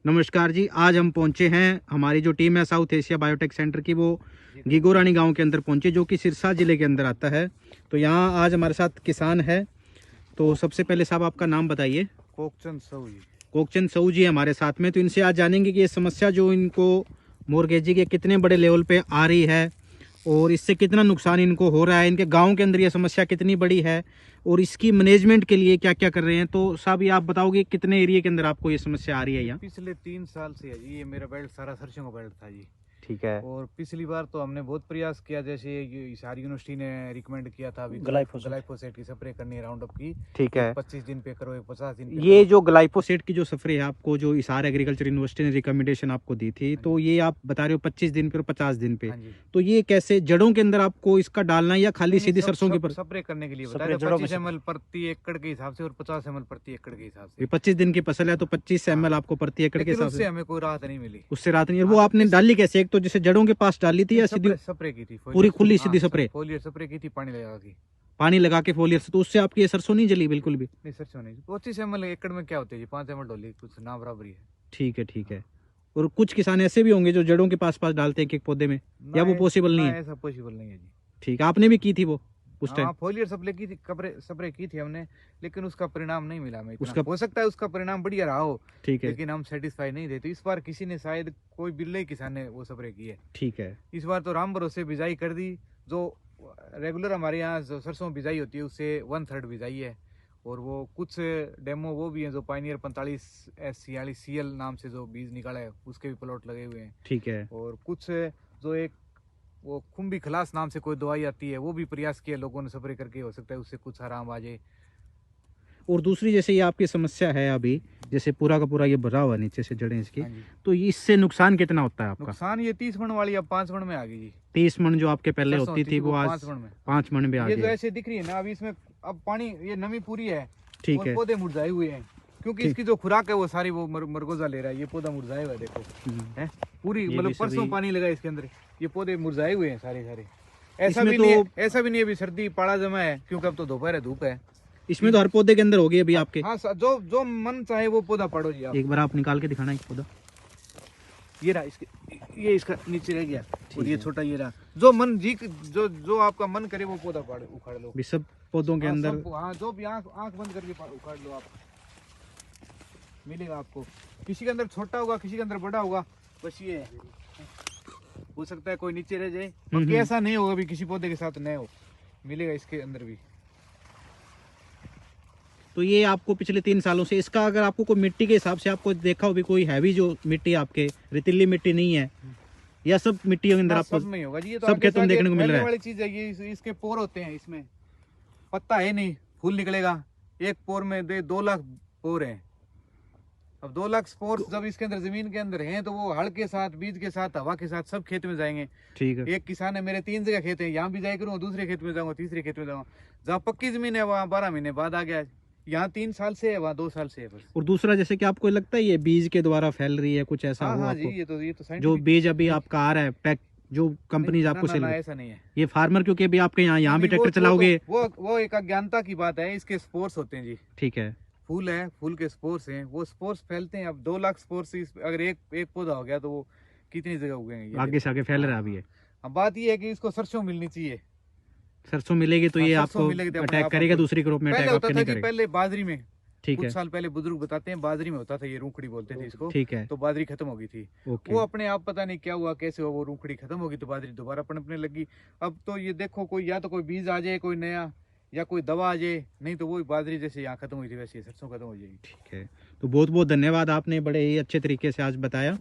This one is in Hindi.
नमस्कार जी, आज हम पहुंचे हैं, हमारी जो टीम है साउथ एशिया बायोटेक सेंटर की, वो गिगोरानी गांव के अंदर पहुंचे, जो कि सिरसा जिले के अंदर आता है। तो यहाँ आज हमारे साथ किसान है। तो सबसे पहले साहब आपका नाम बताइए। कोकचंद साहू जी। कोकचंद साहू जी हमारे साथ में। तो इनसे आज जानेंगे कि ये समस्या जो इनको मोरगेजी के कितने बड़े लेवल पे आ रही है और इससे कितना नुकसान इनको हो रहा है, इनके गांव के अंदर ये समस्या कितनी बड़ी है और इसकी मैनेजमेंट के लिए क्या क्या कर रहे हैं। तो साहब ये आप बताओगे कितने एरिया के अंदर आपको ये समस्या आ रही है यहाँ? पिछले 3 साल से है जी, ये मेरा बेल्ट सारा सरसों का बेल्ट था जी। ठीक है। और पिछली बार तो हमने बहुत प्रयास किया, जैसे हिसार यूनिवर्सिटी ने रिकमेंड किया था अभी ग्लाइफोसेट की स्प्रे करनी है राउंड अप की। ठीक है। 25 दिन पे करो, 50 दिन पे ये जो ग्लाइफोसेट की जो स्प्रे है आपको, जो हिसार एग्रीकल्चर यूनिवर्सिटी ने रिकमेंडेशन आपको दी थी, तो ये आप बता रहे हो 25 दिन पे और 50 दिन पे। तो ये कैसे जड़ों के अंदर आपको इसका डालना है या खाली सीधी सरसों के? स्प्रे करने के लिए बताया 25 ml प्रति एकड़ के हिसाब से और 50 ml प्रति एकड़ के हिसाब से। 25 दिन की फसल है तो 25 ml आपको प्रति एकड़ के हिसाब से। हमें कोई राहत नहीं मिली, उससे राहत नहीं। वो आपने डाली कैसे? एक तो जैसे जड़ों के पास डाली थी या सीधी स्प्रे की थी? पूरी खुली सीधी स्प्रे? फोलियर स्प्रे की थी, पानी लगा के फोलियर से। तो उससे आपकी ये सरसों नहीं जली बिल्कुल भी? नहीं, सरसों नहीं। 25 ml एकड़ में क्या होते है जी, 5 ml डोली, कुछ ना बराबरी है। ठीक है, ठीक है। और कुछ किसान ऐसे भी होंगे जो जड़ों के पास पास डालते हैं एक पौधे में, या वो पॉसिबल नहीं है? ऐसा पॉसिबल नहीं है जी। ठीक है, आपने भी की थी वो उस टाइम? फोलियर स्प्रे की थी, स्प्रे की थी हमने, लेकिन उसका परिणाम नहीं मिला हमें। उसका हो सकता है उसका परिणाम बढ़िया रहा हो, ठीक है, लेकिन हम सेटिस्फाई नहीं थे। तो इस बार किसी ने, शायद कोई बिल्ले किसान ने वो स्प्रे की है। ठीक है। इस बार तो राम भरोसे बिजाई कर दी। जो रेगुलर हमारे यहाँ जो सरसों बिजाई होती है उससे 1/3 बिजाई है। और वो कुछ डेमो वो भी है जो पाइनियर 45S46 CL नाम से जो बीज निकाला है, उसके भी प्लॉट लगे हुए हैं। ठीक है। और कुछ जो एक वो खुम्बी खलास नाम से कोई दवाई आती है, वो भी प्रयास किया लोगों ने स्प्रे करके, हो सकता है उससे कुछ आराम आ जाए। और दूसरी, जैसे ये आपकी समस्या है अभी, जैसे पूरा का पूरा ये भरा हुआ नीचे से जड़ें इसकी, तो इससे नुकसान कितना होता है आपका? नुकसान ये 30 मन वाली अब 5 मन में आ गई जी। 30 मन जो आपके पहले होती थी वो आज 5 मन में आ गई। ये जो ऐसे दिख रही है ना, अभी इसमें अब पानी, ये नमी पूरी है। ठीक है। पौधे मुरझाए हुए हैं क्योंकि इसकी जो खुराक है वो सारी वो मरगोजा ले रहा है। ये पौधा मुरझाया हुआ है, देखो है पूरी, मतलब परसों पानी लगा इसके अंदर, ये पौधे मुरझाए हुए हैं सारे। ऐसा भी नहीं अभी सर्दी पाड़ा जमा है, क्योंकि अब तो दोपहर है, धूप है। इसमें तो हर पौधे के अंदर होगी अभी आपके। हाँ, जो मन चाहे वो पौधा पाड़ो जी आप। एक बार आप निकाल के दिखाना एक पौधा। ये रहा, ये इसका नीचे रह गया, और ये छोटा ये रहा। जो मन जी, जो आपका मन करे वो पौधा उखाड़ लो। सब पौधों के अंदर, हाँ, जो भी आंख बंद करके उखाड़ लो आप, मिलेगा आपको। किसी के अंदर छोटा होगा, किसी के अंदर बड़ा होगा, बस ये हो सकता है कोई नीचे रह जाए, बाकी ऐसा नहीं होगा भी किसी पौधे के साथ नहीं हो, मिलेगा इसके अंदर भी। तो ये आपको पिछले 3 सालों से इसका, अगर आपको कोई मिट्टी के हिसाब से आपको देखा हो भी, कोई हैवी जो मिट्टी आपके रेतीली मिट्टी नहीं है, या सब मिट्टी के अंदर आपको? सब में होगा जी, ये तो सब खेतों में देखने को मिल रहा है। वाली चीज है ये। इसके पोर होते हैं, इसमें पत्ता है नहीं, फूल निकलेगा। एक पोर में 2 लाख पोर है। अब 2 लाख स्पोर्स जब इसके अंदर जमीन के अंदर हैं, तो वो हल के साथ, बीज के साथ, हवा के साथ सब खेत में जाएंगे। ठीक है। एक किसान है, मेरे 3 जगह खेत है, यहाँ भी जाए करूँ, दूसरे खेत में जाऊंगा, तीसरे खेत में जाऊंगा। जहाँ पक्की जमीन है वहाँ 12 महीने बाद आ गया, यहाँ 3 साल से है, वहाँ 2 साल से है बस। और दूसरा, जैसे कि आपको लगता है ये बीज के द्वारा फैल रही है, कुछ ऐसा हुआ आपको? ये तो जो बीज अभी आपका आ रहा है पैक, जो कंपनी आपको सेल, ऐसा नहीं है। ये फार्मर, क्योंकि अभी आपके यहाँ भी ट्रैक्टर चलाओगे, वो एक अज्ञानता की बात है। इसके स्पोर्स होते हैं जी। ठीक है। फूल है, फूल के स्पोर्स हैं, वो स्पोर्स फैलते हैं। अब 2 लाख स्पोर्स अगर एक पौधा हो गया तो वो कितनी जगह उगेंगे, आगे से आगे फैल रहा है अभी ये। अब बात ये है कि इसको सरसों मिलनी चाहिए। सरसों मिलेगी तो ये आपको अटैक करेगा, दूसरी क्रॉप में अटैक आपके नहीं करेगा। पहले बाजरी में, ठीक है, कुछ साल पहले बुजुर्ग बताते हैं, बाजरी में होता था, ये रूखड़ी बोलते थे इसको। ठीक है। तो बाजरी खत्म हो गई थी, वो अपने आप पता नहीं क्या हुआ, कैसे हुआ, वो रूखड़ी खत्म होगी तो बाजरी दोबारा पनपने लगी। अब तो ये देखो, कोई या तो कोई बीज आ जाए कोई नया, या कोई दवा आ जाए, नहीं तो वो बाजरी जैसे यहाँ खत्म हुई थी वैसे सरसों खत्म हो जाएगी। ठीक है। तो बहुत बहुत धन्यवाद, आपने बड़े ही अच्छे तरीके से आज बताया।